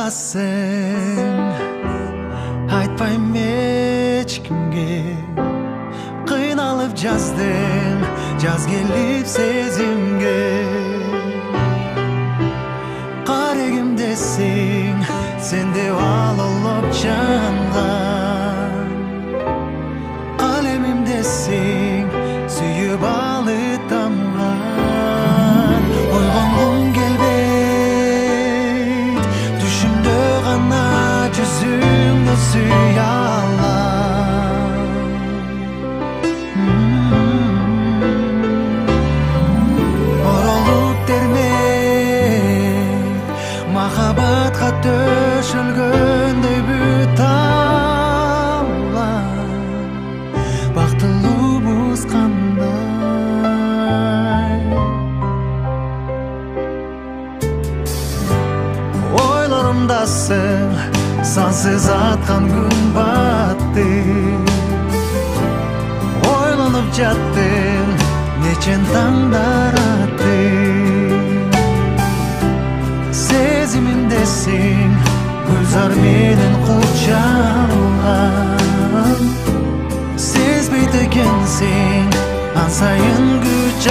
Yolumdasın, aytpayım hiç kimge. Kıynalıp жаздым, жаз келип сезимге. Карегимдесиң, сен деп алып жанган. Калемимдесиң, сүйүп алып тамган. Ойгонгум келбейт, түшүмдө гана жүзүңдү сүйө алам. Оролуп термей, махабатка төшөлгөндөй бүт алам. Бактылуубуз кандай? Ойлорумдасың, сансыз аткан күн батты. Ойлонуп жаттым, нечен таңдар атты. Сезимимдесиң, гүлзар менен курчалган. Сезбейт экенсиң, ан сайын күч